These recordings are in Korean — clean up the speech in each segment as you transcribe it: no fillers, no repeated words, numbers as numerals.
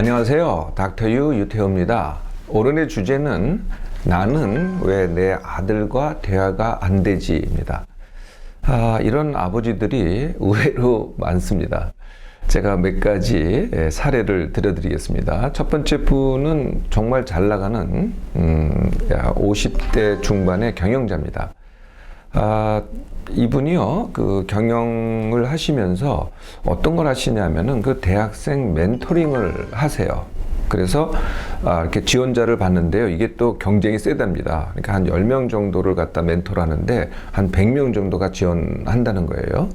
안녕하세요. 닥터유 유태호입니다. 오늘의 주제는 나는 왜 내 아들과 대화가 안 되지입니다. 이런 아버지들이 의외로 많습니다. 제가 몇 가지 사례를 들려드리겠습니다. 첫 번째 분은 정말 잘 나가는 50대 중반의 경영자입니다. 이분이요, 그 경영을 하시면서 어떤 걸 하시냐면은 그 대학생 멘토링을 하세요. 그래서 이렇게 지원자를 받는데요. 이게 또 경쟁이 세답니다. 그러니까 한 10명 정도를 갖다 멘토를 하는데 한 100명 정도가 지원한다는 거예요.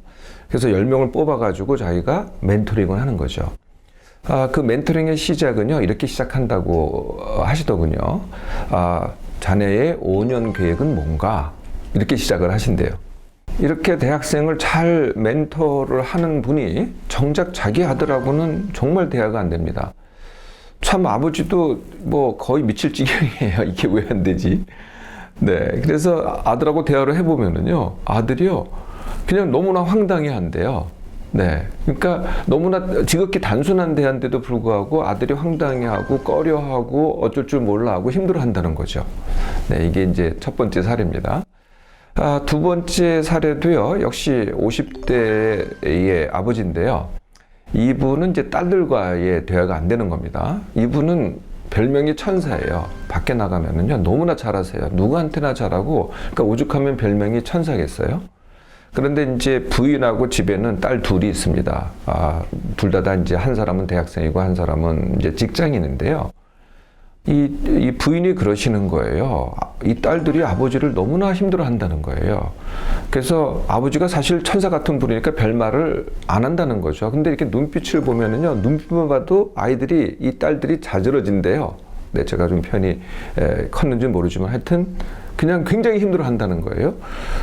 그래서 10명을 뽑아가지고 자기가 멘토링을 하는 거죠. 그 멘토링의 시작은요, 이렇게 시작한다고 하시더군요. 자네의 5년 계획은 뭔가? 이렇게 시작을 하신대요. 이렇게 대학생을 잘 멘토를 하는 분이 정작 자기 아들하고는 정말 대화가 안 됩니다. 참 아버지도 뭐 거의 미칠 지경이에요. 이게 왜 안 되지? 네, 그래서 아들하고 대화를 해보면은요, 아들이요, 그냥 너무나 황당해 한대요. 네, 그러니까 너무나 지극히 단순한 대화인데도 불구하고 아들이 황당해하고 꺼려하고 어쩔 줄 몰라하고 힘들어한다는 거죠. 네, 이게 이제 첫 번째 사례입니다. 두 번째 사례도요, 역시 50대의 아버지인데요. 이분은 이제 딸들과의 대화가 안 되는 겁니다. 이분은 별명이 천사예요. 밖에 나가면은요, 너무나 잘하세요. 누구한테나 잘하고, 그러니까 오죽하면 별명이 천사겠어요? 그런데 이제 부인하고 집에는 딸 둘이 있습니다. 둘 다 이제 한 사람은 대학생이고 한 사람은 이제 직장인인데요. 이 부인이 그러시는 거예요. 이 딸들이 아버지를 너무나 힘들어 한다는 거예요. 그래서 아버지가 사실 천사 같은 분이니까 별말을 안 한다는 거죠. 근데 이렇게 눈빛을 보면은요, 눈빛만 봐도 아이들이, 이 딸들이 자지러진대요. 네, 제가 좀 편히 컸는지 모르지만 하여튼 그냥 굉장히 힘들어 한다는 거예요.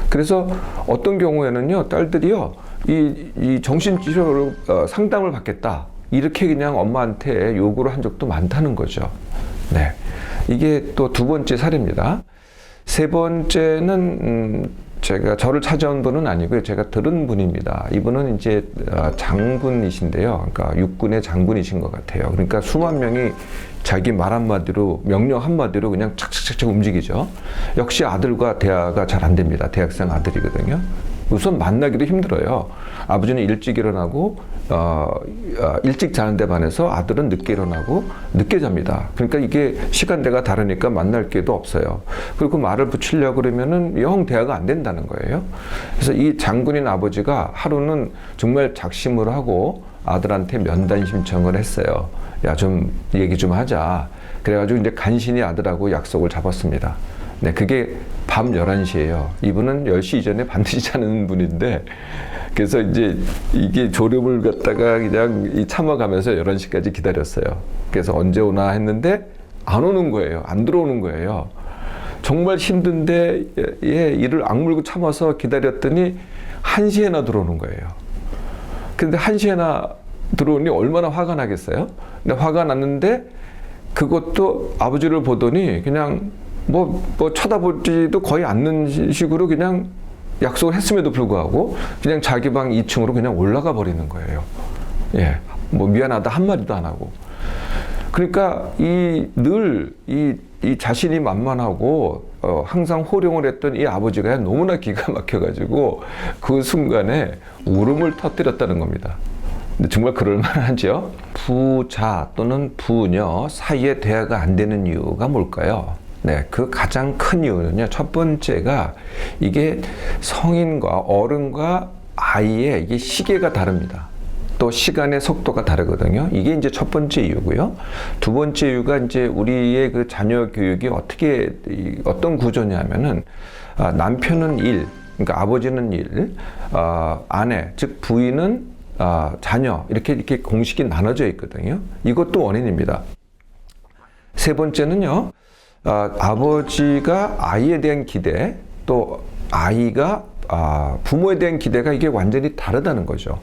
그래서 어떤 경우에는요, 딸들이요, 이 정신치료를 상담을 받겠다, 이렇게 그냥 엄마한테 요구를 한 적도 많다는 거죠. 네, 이게 또 두 번째 사례입니다. 세 번째는 제가 저를 찾아온 분은 아니고요, 제가 들은 분입니다. 이분은 이제 장군이신데요, 그러니까 육군의 장군이신 것 같아요. 그러니까 수만 명이 자기 말 한마디로, 명령 한마디로 그냥 착착착착 움직이죠. 역시 아들과 대화가 잘 안 됩니다. 대학생 아들이거든요. 우선 만나기도 힘들어요. 아버지는 일찍 일어나고 일찍 자는데 반해서 아들은 늦게 일어나고 늦게 잡니다. 그러니까 이게 시간대가 다르니까 만날 기회도 없어요. 그리고 말을 붙이려고 그러면은 영 대화가 안 된다는 거예요. 그래서 이 장군인 아버지가 하루는 정말 작심을 하고 아들한테 면담 신청을 했어요. 야, 좀 얘기 좀 하자. 그래가지고 이제 간신히 아들하고 약속을 잡았습니다. 네, 그게 밤 11시예요. 이분은 10시 이전에 반드시 자는 분인데, 그래서 이제 이게 졸음을 갖다가 그냥 참아가면서 11시까지 기다렸어요. 그래서 언제 오나 했는데 안 오는 거예요. 안 들어오는 거예요. 정말 힘든데 이를 악물고 참아서 기다렸더니 1시에나 들어오는 거예요. 근데 1시에나 들어오니 얼마나 화가 나겠어요? 근데 화가 났는데 그것도 아버지를 보더니 그냥 뭐 쳐다보지도 거의 않는 식으로 그냥 약속을 했음에도 불구하고 그냥 자기 방 2층으로 그냥 올라가 버리는 거예요. 예, 뭐 미안하다 한마디도 안 하고. 그러니까 늘 이 자신이 만만하고 항상 호령을 했던 이 아버지가 너무나 기가 막혀가지고 그 순간에 울음을 터뜨렸다는 겁니다. 근데 정말 그럴만하죠. 부자 또는 부녀 사이에 대화가 안 되는 이유가 뭘까요? 네, 그 가장 큰 이유는요, 첫 번째가 이게 성인과 어른과 아이의 이게 시계가 다릅니다. 또 시간의 속도가 다르거든요. 이게 이제 첫 번째 이유고요. 두 번째 이유가 이제 우리의 그 자녀 교육이 어떤 구조냐면은 남편은 일, 그러니까 아버지는 일, 아내, 즉 부인은 자녀, 이렇게 공식이 나눠져 있거든요. 이것도 원인입니다. 세 번째는요, 아버지가 아이에 대한 기대, 또 아이가 부모에 대한 기대가 이게 완전히 다르다는 거죠.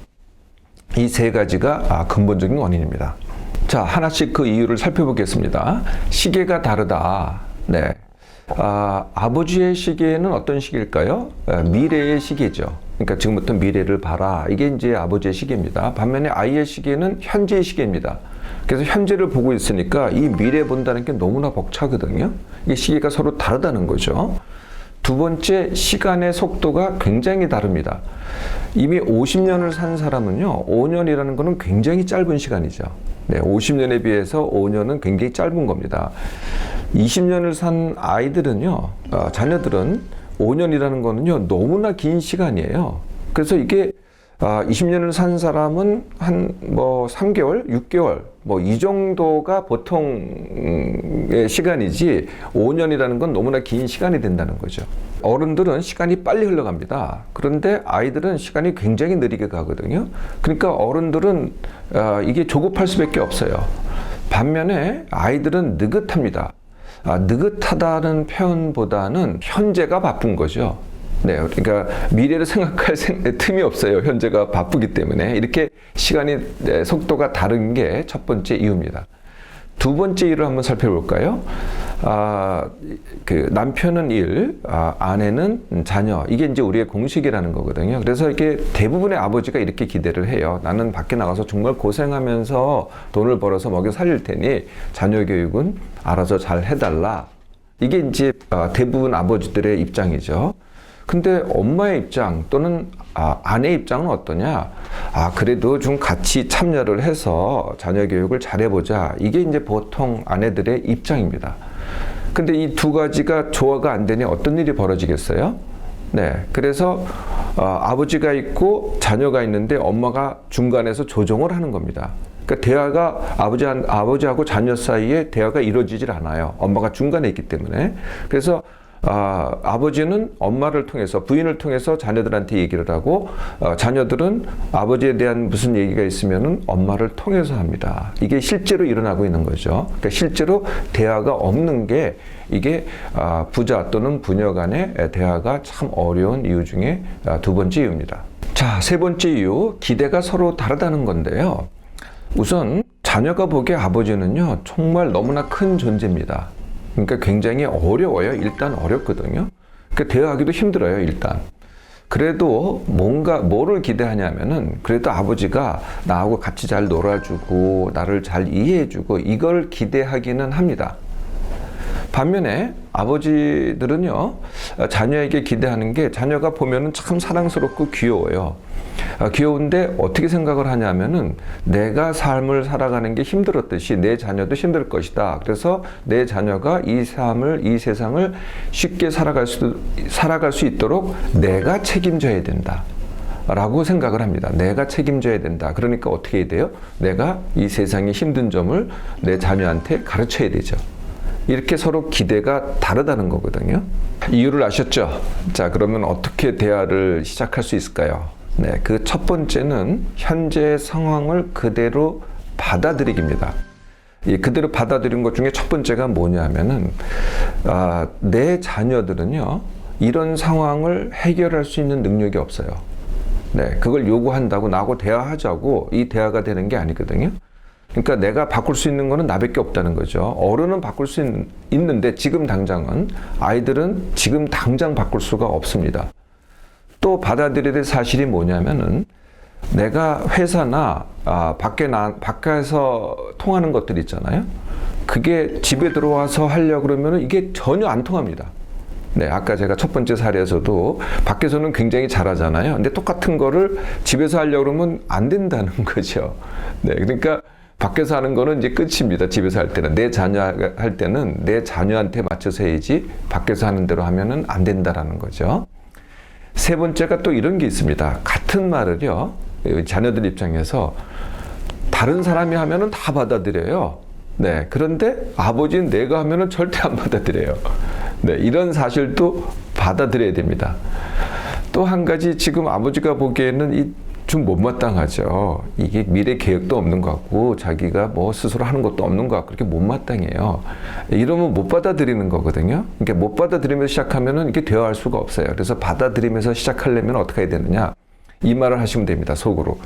이 세 가지가 근본적인 원인입니다. 자, 하나씩 그 이유를 살펴보겠습니다. 시계가 다르다. 네. 아버지의 시계는 어떤 시계일까요? 미래의 시계죠. 그러니까 지금부터 미래를 봐라. 이게 이제 아버지의 시계입니다. 반면에 아이의 시계는 현재의 시계입니다. 그래서 현재를 보고 있으니까 이 미래 본다는 게 너무나 벅차거든요. 이 시기가 서로 다르다는 거죠. 두 번째, 시간의 속도가 굉장히 다릅니다. 이미 50년을 산 사람은요, 5년이라는 거는 굉장히 짧은 시간이죠. 네, 50년에 비해서 5년은 굉장히 짧은 겁니다. 20년을 산 아이들은요, 자녀들은 5년이라는 거는요, 너무나 긴 시간이에요. 그래서 이게 20년을 산 사람은 한 3개월, 6개월 이 정도가 보통의 시간이지 5년이라는 건 너무나 긴 시간이 된다는 거죠. 어른들은 시간이 빨리 흘러갑니다. 그런데 아이들은 시간이 굉장히 느리게 가거든요. 그러니까 어른들은 이게 조급할 수밖에 없어요. 반면에 아이들은 느긋합니다. 느긋하다는 표현보다는 현재가 바쁜 거죠. 네, 그러니까 미래를 생각할 틈이 없어요. 현재가 바쁘기 때문에. 이렇게 시간이 속도가 다른 게 첫 번째 이유입니다. 두 번째 이유를 한번 살펴볼까요? 남편은 일, 아내는 자녀. 이게 이제 우리의 공식이라는 거거든요. 그래서 이게 대부분의 아버지가 이렇게 기대를 해요. 나는 밖에 나가서 정말 고생하면서 돈을 벌어서 먹여 살릴 테니 자녀 교육은 알아서 잘 해달라. 이게 이제 대부분 아버지들의 입장이죠. 근데 엄마의 입장 또는 아내의 입장은 어떠냐? 그래도 좀 같이 참여를 해서 자녀 교육을 잘해보자. 이게 이제 보통 아내들의 입장입니다. 근데 이 두 가지가 조화가 안 되니 어떤 일이 벌어지겠어요? 네, 그래서 아버지가 있고 자녀가 있는데 엄마가 중간에서 조정을 하는 겁니다. 그러니까 대화가 아버지하고 자녀 사이에 대화가 이루어지질 않아요. 엄마가 중간에 있기 때문에. 그래서 아버지는 엄마를 통해서, 부인을 통해서 자녀들한테 얘기를 하고, 자녀들은 아버지에 대한 무슨 얘기가 있으면은 엄마를 통해서 합니다. 이게 실제로 일어나고 있는 거죠. 그러니까 실제로 대화가 없는 게 이게 부자 또는 부녀 간의 대화가 참 어려운 이유 중에 두 번째 이유입니다. 자, 세 번째 이유, 기대가 서로 다르다는 건데요. 우선 자녀가 보기에 아버지는요, 정말 너무나 큰 존재입니다. 그러니까 굉장히 어려워요. 일단 어렵거든요. 그러니까 대화하기도 힘들어요, 일단. 그래도 뭐를 기대하냐면은, 그래도 아버지가 나하고 같이 잘 놀아주고, 나를 잘 이해해주고, 이걸 기대하기는 합니다. 반면에 아버지들은요, 자녀에게 기대하는 게 자녀가 보면은 참 사랑스럽고 귀여워요. 귀여운데 어떻게 생각을 하냐면은 내가 삶을 살아가는 게 힘들었듯이 내 자녀도 힘들 것이다. 그래서 내 자녀가 이 세상을 쉽게 살아갈 수 있도록 내가 책임져야 된다. 라고 생각을 합니다. 내가 책임져야 된다. 그러니까 어떻게 해야 돼요? 내가 이 세상의 힘든 점을 내 자녀한테 가르쳐야 되죠. 이렇게 서로 기대가 다르다는 거거든요. 이유를 아셨죠? 자, 그러면 어떻게 대화를 시작할 수 있을까요? 네, 그 첫 번째는 현재의 상황을 그대로 받아들이기입니다. 이 그대로 받아들인 것 중에 첫 번째가 뭐냐면은, 내 자녀들은요, 이런 상황을 해결할 수 있는 능력이 없어요. 네, 그걸 요구한다고 나하고 대화하자고 이 대화가 되는 게 아니거든요. 그러니까 내가 바꿀 수 있는 거는 나밖에 없다는 거죠. 어른은 바꿀 수 있는데 지금 당장은, 아이들은 지금 당장 바꿀 수가 없습니다. 또 받아들여야 될 사실이 뭐냐면은, 내가 회사나 밖에서 통하는 것들 있잖아요. 그게 집에 들어와서 하려고 그러면은 이게 전혀 안 통합니다. 네, 아까 제가 첫 번째 사례에서도 밖에서는 굉장히 잘하잖아요. 근데 똑같은 거를 집에서 하려고 그러면 안 된다는 거죠. 네, 그러니까 밖에서 하는 거는 이제 끝입니다. 집에서 할 때는. 내 자녀 할 때는 내 자녀한테 맞춰서 해야지 밖에서 하는 대로 하면은 안 된다라는 거죠. 세 번째가 또 이런 게 있습니다. 같은 말을요, 자녀들 입장에서 다른 사람이 하면은 다 받아들여요. 네, 그런데 아버지는 내가 하면은 절대 안 받아들여요. 네, 이런 사실도 받아들여야 됩니다. 또 한 가지, 지금 아버지가 보기에는 좀 못마땅하죠. 이게 미래 계획도 없는 것 같고 자기가 뭐 스스로 하는 것도 없는 것 같고 그렇게 못마땅해요. 이러면 못 받아들이는 거거든요. 그러니까 못 받아들이면서 시작하면은 이게 대화할 수가 없어요. 그래서 받아들이면서 시작하려면 어떻게 해야 되느냐? 이 말을 하시면 됩니다. 속으로.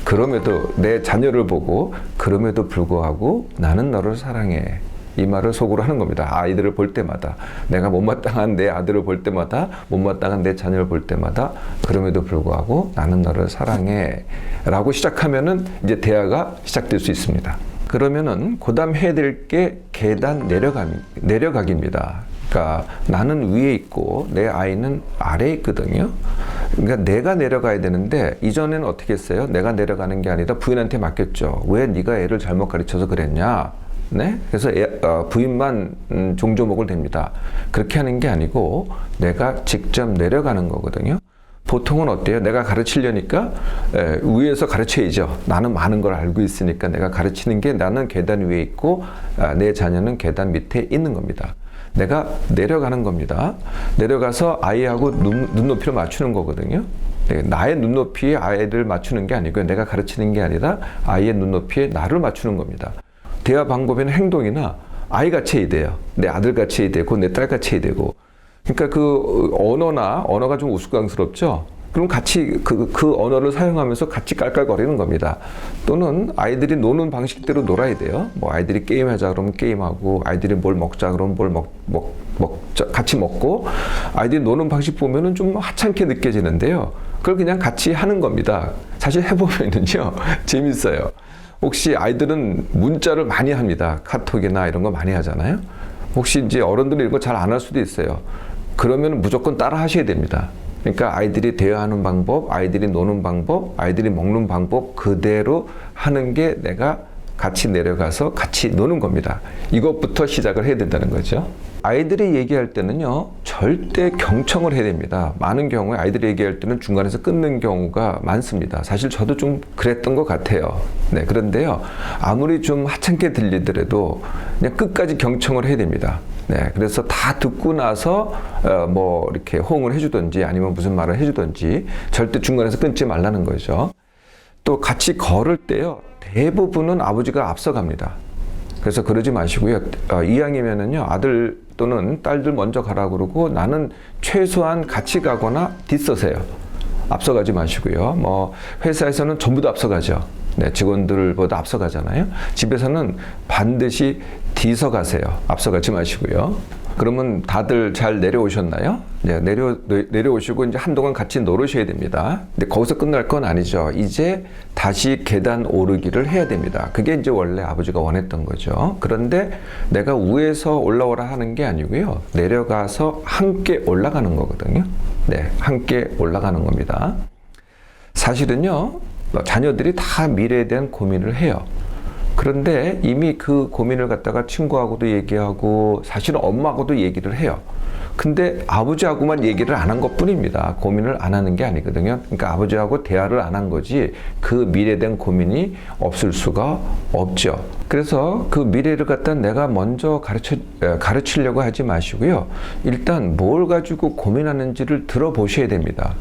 그럼에도 내 자녀를 보고 그럼에도 불구하고 나는 너를 사랑해. 이 말을 속으로 하는 겁니다. 아이들을 볼 때마다, 내가 못마땅한 내 아들을 볼 때마다, 못마땅한 내 자녀를 볼 때마다, 그럼에도 불구하고 나는 너를 사랑해 라고 시작하면은 이제 대화가 시작될 수 있습니다. 그러면은 그다음 해야 될 게 계단 내려가기입니다. 그러니까 나는 위에 있고 내 아이는 아래에 있거든요. 그러니까 내가 내려가야 되는데 이전에는 어떻게 했어요? 내가 내려가는 게 아니라 부인한테 맡겼죠. 왜 네가 애를 잘못 가르쳐서 그랬냐? 네? 그래서 부인만 종조목을 댑니다. 그렇게 하는 게 아니고 내가 직접 내려가는 거거든요. 보통은 어때요? 내가 가르치려니까 위에서 가르쳐야죠. 나는 많은 걸 알고 있으니까 내가 가르치는 게 나는 계단 위에 있고 내 자녀는 계단 밑에 있는 겁니다. 내가 내려가는 겁니다. 내려가서 아이하고 눈높이를 맞추는 거거든요. 나의 눈높이에 아이를 맞추는 게 아니고요. 내가 가르치는 게 아니라 아이의 눈높이에 나를 맞추는 겁니다. 대화 방법에는 행동이나 아이같이 해야 돼요. 내 아들같이 해야 되고 내 딸같이 해야 되고. 그러니까 그 언어가 좀 우스꽝스럽죠. 그럼 같이 그 언어를 사용하면서 같이 깔깔거리는 겁니다. 또는 아이들이 노는 방식대로 놀아야 돼요. 뭐 아이들이 게임하자 그러면 게임하고, 아이들이 뭘 먹자 그러면 뭘 먹자, 같이 먹고, 아이들이 노는 방식 보면은 좀 하찮게 느껴지는데요. 그걸 그냥 같이 하는 겁니다. 사실 해보면은요, 재밌어요. 혹시 아이들은 문자를 많이 합니다. 카톡이나 이런 거 많이 하잖아요. 혹시 이제 어른들은 이런 거 잘 안 할 수도 있어요. 그러면 무조건 따라 하셔야 됩니다. 그러니까 아이들이 대화하는 방법, 아이들이 노는 방법, 아이들이 먹는 방법 그대로 하는 게 내가 같이 내려가서 같이 노는 겁니다. 이것부터 시작을 해야 된다는 거죠. 아이들이 얘기할 때는요, 절대 경청을 해야 됩니다. 많은 경우에 아이들이 얘기할 때는 중간에서 끊는 경우가 많습니다. 사실 저도 좀 그랬던 것 같아요. 네, 그런데요, 아무리 좀 하찮게 들리더라도 그냥 끝까지 경청을 해야 됩니다. 네, 그래서 다 듣고 나서 뭐 이렇게 호응을 해주든지 아니면 무슨 말을 해주든지 절대 중간에서 끊지 말라는 거죠. 또 같이 걸을 때요, 대부분은 아버지가 앞서갑니다. 그래서 그러지 마시고요. 이왕이면은요, 아들 또는 딸들 먼저 가라고 그러고 나는 최소한 같이 가거나 뒤서세요. 앞서가지 마시고요. 뭐 회사에서는 전부 다 앞서가죠. 네, 직원들보다 앞서가잖아요. 집에서는 반드시 뒤서 가세요. 앞서가지 마시고요. 그러면 다들 잘 내려오셨나요? 네, 내려오시고 이제 한동안 같이 놀으셔야 됩니다. 근데 거기서 끝날 건 아니죠. 이제 다시 계단 오르기를 해야 됩니다. 그게 이제 원래 아버지가 원했던 거죠. 그런데 내가 위에서 올라오라 하는 게 아니고요. 내려가서 함께 올라가는 거거든요. 네, 함께 올라가는 겁니다. 사실은요, 자녀들이 다 미래에 대한 고민을 해요. 그런데 이미 그 고민을 갖다가 친구하고도 얘기하고 사실은 엄마하고도 얘기를 해요. 근데 아버지하고만 얘기를 안 한 것뿐입니다. 고민을 안 하는 게 아니거든요. 그러니까 아버지하고 대화를 안 한 거지 그 미래에 대한 고민이 없을 수가 없죠. 그래서 그 미래를 갖다 내가 먼저 가르치려고 하지 마시고요. 일단 뭘 가지고 고민하는지를 들어보셔야 됩니다.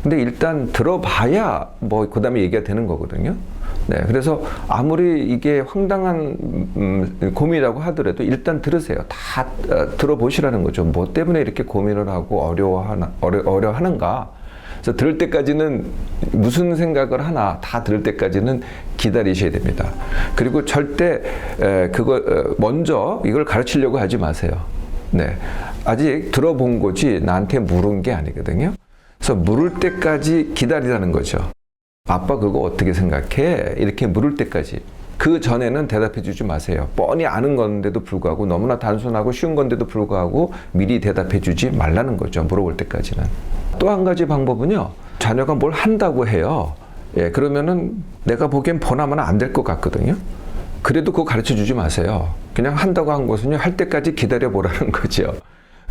근데 일단 들어봐야 뭐 그 다음에 얘기가 되는 거거든요. 네, 그래서 아무리 이게 황당한 고민이라고 하더라도 일단 들으세요. 다 들어보시라는 거죠. 뭐 때문에 이렇게 고민을 하고 어려워하는가. 그래서 들을 때까지는 무슨 생각을 하나 다 들을 때까지는 기다리셔야 됩니다. 그리고 절대 먼저 이걸 가르치려고 하지 마세요. 네, 아직 들어본 거지 나한테 물은 게 아니거든요. 그래서 물을 때까지 기다리라는 거죠. 아빠 그거 어떻게 생각해? 이렇게 물을 때까지. 그 전에는 대답해 주지 마세요. 뻔히 아는 건데도 불구하고 너무나 단순하고 쉬운 건데도 불구하고 미리 대답해 주지 말라는 거죠. 물어볼 때까지는. 또 한 가지 방법은요. 자녀가 뭘 한다고 해요. 예, 그러면은 내가 보기엔 번하면 안 될 것 같거든요. 그래도 그거 가르쳐 주지 마세요. 그냥 한다고 한 것은요. 할 때까지 기다려 보라는 거죠.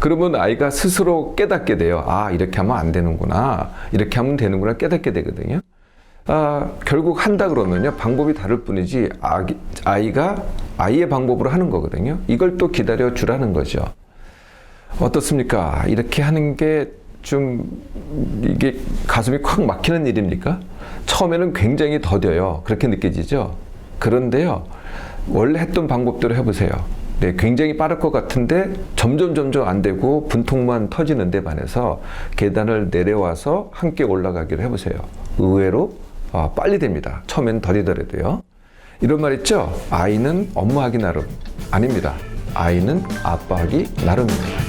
그러면 아이가 스스로 깨닫게 돼요. 아, 이렇게 하면 안 되는구나. 이렇게 하면 되는구나 깨닫게 되거든요. 결국 한다 그러면요. 방법이 다를 뿐이지 아이가 아이의 방법으로 하는 거거든요. 이걸 또 기다려 주라는 거죠. 어떻습니까? 이렇게 하는 게 좀 이게 가슴이 콱 막히는 일입니까? 처음에는 굉장히 더뎌요. 그렇게 느껴지죠? 그런데요. 원래 했던 방법대로 해보세요. 네, 굉장히 빠를 것 같은데 점점 안 되고 분통만 터지는 데 반해서 계단을 내려와서 함께 올라가기를 해보세요. 의외로 빨리 됩니다. 처음엔 더디더라도요. 이런 말 있죠? 아이는 엄마 하기 나름. 아닙니다. 아이는 아빠 하기 나름입니다.